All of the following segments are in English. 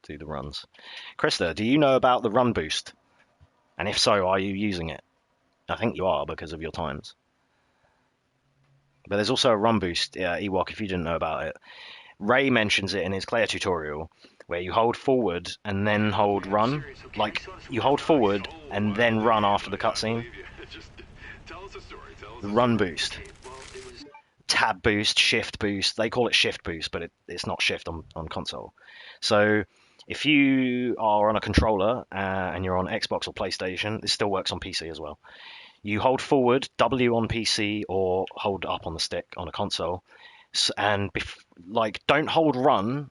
do the runs. Krista, do you know about the run boost? And if so, are you using it? I think you are because of your times. But there's also a run boost, Ewok, if you didn't know about it. Ray mentions it in his Claire tutorial, where you hold forward and then hold run. Like, you hold forward and then run after the cutscene. The run boost. Tab boost, shift boost. They call it shift boost, but it's not shift on console. So if you are on a controller and you're on Xbox or PlayStation, this still works on PC as well. You hold forward, W on PC, or hold up on the stick on a console. And don't hold run.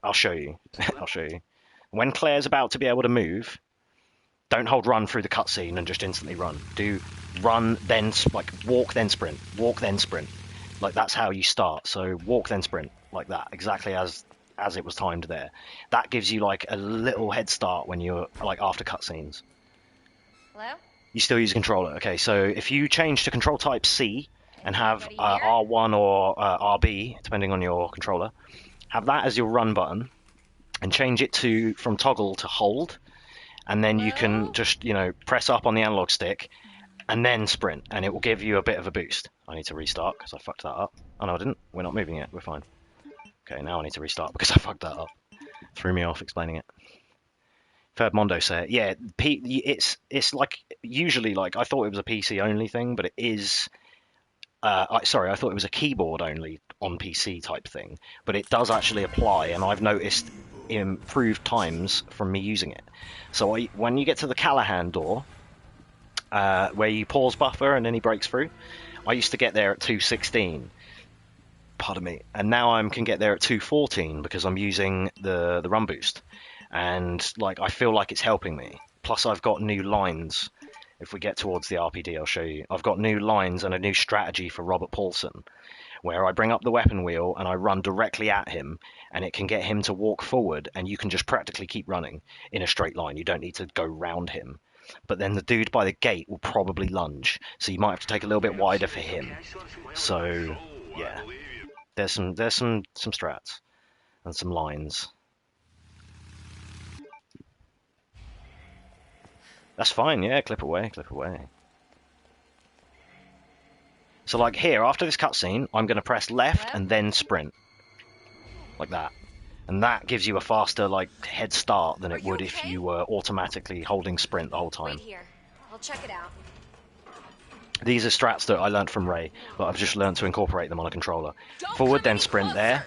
I'll show you. I'll show you. When Claire's about to be able to move, don't hold run through the cutscene and just instantly run. Do run, then walk, then sprint. Walk, then sprint. Like, that's how you start. So walk, then sprint, like that, exactly as it was timed there. That gives you like a little head start when you're like after cutscenes. Hello? You still use a controller. Okay, so if you change to control type C and have R1 or RB, depending on your controller, have that as your run button, and change it from toggle to hold, and then you can just, press up on the analog stick and then sprint, and it will give you a bit of a boost. I need to restart because I fucked that up. Oh no, I didn't. We're not moving yet. We're fine. Okay, now I need to restart because I fucked that up. Threw me off explaining it. Third Mondo said, yeah, it's like usually like I thought it was a PC only thing, but it is. I thought it was a keyboard only on PC type thing, but it does actually apply, and I've noticed improved times from me using it. So when you get to the Callahan door, where you pause buffer and then he breaks through, I used to get there at 2:16. Pardon me, and now I can get there at 2:14 because I'm using the run boost, and like I feel like it's helping me. Plus, I've got new lines. If we get towards the RPD, I'll show you. I've got new lines and a new strategy for Robert Paulson, where I bring up the weapon wheel and I run directly at him, and it can get him to walk forward, and you can just practically keep running in a straight line. You don't need to go round him. But then the dude by the gate will probably lunge, so you might have to take a little bit wider for him. So, yeah. There's some strats and some lines. That's fine, yeah, clip away. So like here, after this cutscene, I'm going to press left and then sprint. Like that. And that gives you a faster head start than it would if you were automatically holding sprint the whole time. Wait here. I'll check it out. These are strats that I learned from Ray, but I've just learned to incorporate them on a controller. Forward, then sprint there.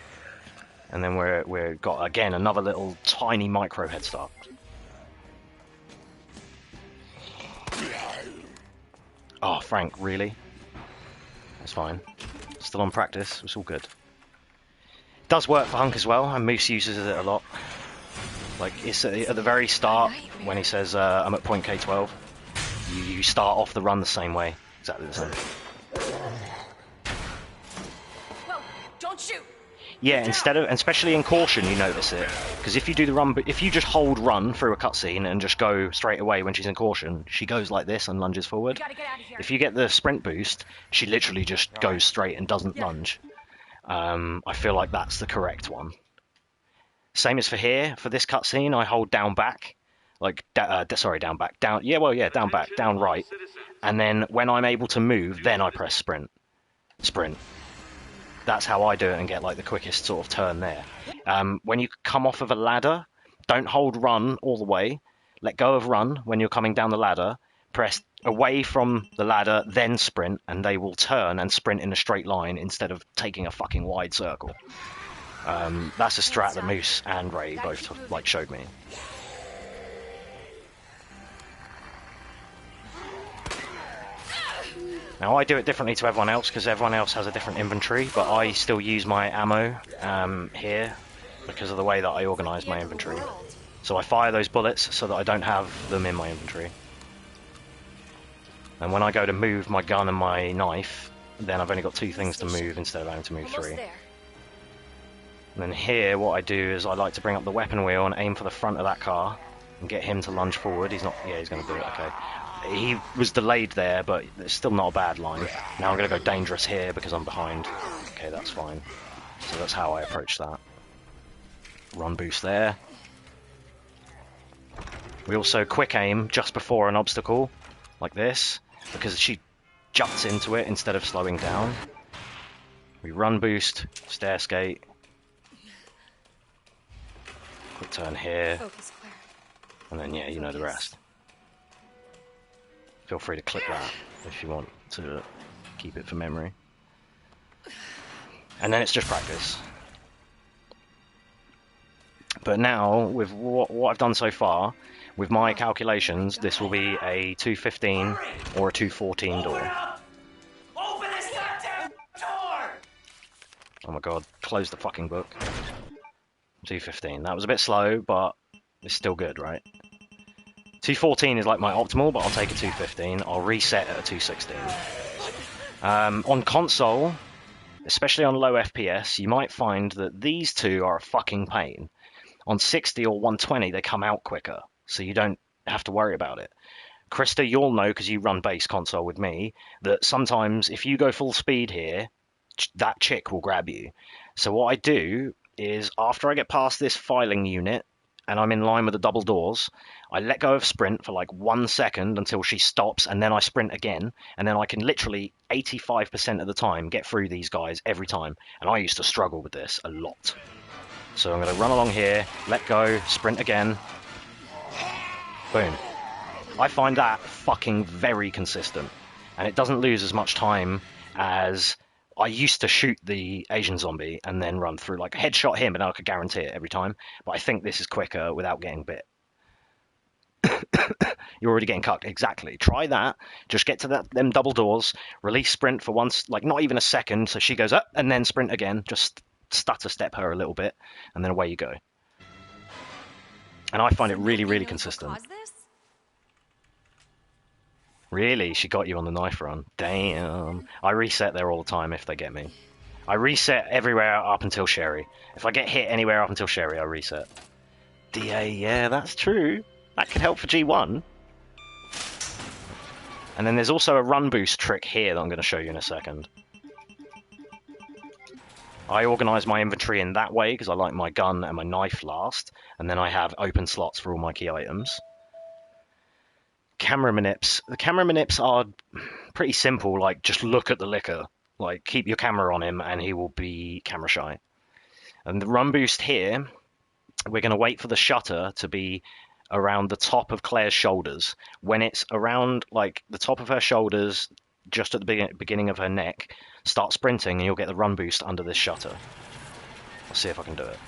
And then we're got, again, another little tiny micro head start. Oh, Frank, really? That's fine. Still on practice. It's all good. It does work for Hunk as well, and Moose uses it a lot. Like, it's at the very start, when he says, I'm at point K12, you start off the run the same way. Exactly the same. Whoa, don't shoot! Yeah, especially in caution, you notice it. Because if you do the run, if you just hold run through a cutscene and just go straight away when she's in caution, she goes like this and lunges forward. Gotta get out of here. If you get the sprint boost, she literally just goes straight and doesn't lunge. I feel like that's the correct one. Same as for here. For this cutscene, I hold down back. Down back. Down back. Down right. And then when I'm able to move, then I press sprint. Sprint. That's how I do it and get the quickest sort of turn there. When you come off of a ladder, don't hold run all the way. Let go of run when you're coming down the ladder. Press away from the ladder, then sprint, and they will turn and sprint in a straight line instead of taking a fucking wide circle. That's a strat that Moose and Ray both showed me. Now I do it differently to everyone else because everyone else has a different inventory, but I still use my ammo here because of the way that I organise my inventory. So I fire those bullets so that I don't have them in my inventory. And when I go to move my gun and my knife, then I've only got 2 things to move instead of having to move 3. And then here what I do is I like to bring up the weapon wheel and aim for the front of that car and get him to lunge forward. He's not, yeah, he's going to do it, okay. He was delayed there, but it's still not a bad line. Now I'm going to go dangerous here because I'm behind. Okay, that's fine. So that's how I approach that. Run boost there. We also quick aim just before an obstacle, like this, because she jumps into it instead of slowing down. We run boost, stair skate. Quick turn here. Focus, Claire. And then, yeah, you know the rest. Feel free to click that if you want to keep it for memory. And then it's just practice. But now, with what I've done so far, with my calculations, this will be a 215 or a 214 door. Open this goddamn door! Oh my god, close the fucking book. 215. That was a bit slow, but it's still good, right? 214 is like my optimal, but I'll take a 215. I'll reset at a 216. On console, especially on low FPS, you might find that these two are a fucking pain. On 60 or 120, they come out quicker, so you don't have to worry about it. Krista, you'll know, because you run base console with me, that sometimes if you go full speed here, that chick will grab you. So what I do is, after I get past this filing unit, and I'm in line with the double doors, I let go of sprint for like 1 second until she stops, and then I sprint again, and then I can literally 85% of the time get through these guys every time. And I used to struggle with this a lot. So I'm going to run along here, let go, sprint again. Boom. I find that fucking very consistent. And it doesn't lose as much time as I used to shoot the Asian zombie and then run through, like headshot him and I could guarantee it every time. But I think this is quicker without getting bit. You're already getting cucked. Exactly. Try that. Just get to them double doors, release sprint for once, like not even a second. So she goes up and then sprint again. Just stutter step her a little bit, and then away you go. And I find it really, really consistent. Really? She got you on the knife run. Damn. I reset there all the time if they get me. I reset everywhere up until Sherry. If I get hit anywhere up until Sherry, I reset. DA, yeah, that's true. That could help for G1. And then there's also a run boost trick here that I'm going to show you in a second. I organise my inventory in that way because I like my gun and my knife last, and then I have open slots for all my key items. Camera manips. The camera manips are pretty simple, like just look at the liquor. Like keep your camera on him and he will be camera shy. And the run boost here, we're going to wait for the shutter to be around the top of Claire's shoulders. When it's around like the top of her shoulders, just at the beginning of her neck, start sprinting and you'll get the run boost under this shutter. I'll see if I can do it.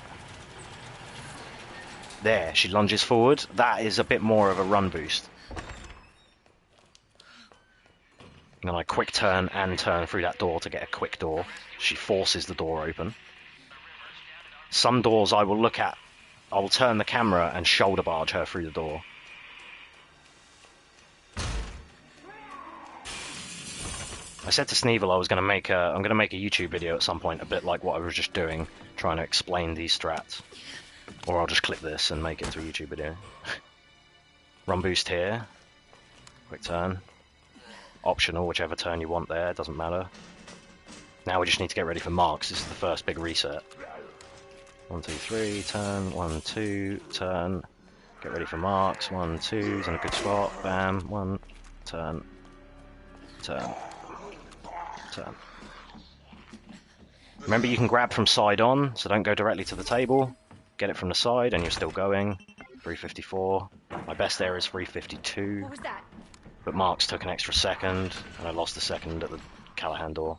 There, she lunges forward. That is a bit more of a run boost. And then I quick turn and turn through that door to get a quick door. She forces the door open. Some doors I will look at, I will turn the camera and shoulder barge her through the door. I said to Sneevel I was going to make I'm going to make a YouTube video at some point, a bit like what I was just doing, trying to explain these strats. Or I'll just clip this and make it into a YouTube video. Run boost here. Quick turn. Optional, whichever turn you want there, doesn't matter. Now we just need to get ready for marks. This is the first big reset. 1, 2, 3, turn, 1, 2, turn. Get ready for marks. 1, 2, is in a good spot. Bam, 1, turn, turn. Turn. Remember, you can grab from side on, so don't go directly to the table. Get it from the side, and you're still going. 354. My best there is 352. What was that? But marks took an extra second, and I lost a second at the Callahan door.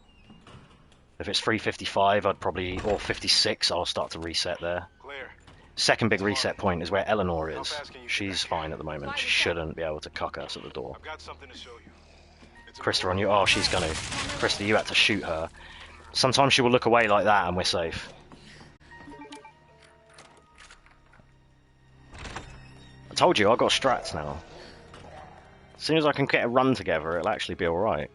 If it's 355, I'd probably, or 56, I'll start to reset there. Clear. Second big reset point is where Eleanor is. She's fine at the moment. She shouldn't be able to cuck us at the door. I've got something to show you. Krista on you. Oh, she's gonna. Krista, you had to shoot her. Sometimes she will look away like that and we're safe. I told you, I've got strats now. As soon as I can get a run together, it'll actually be alright.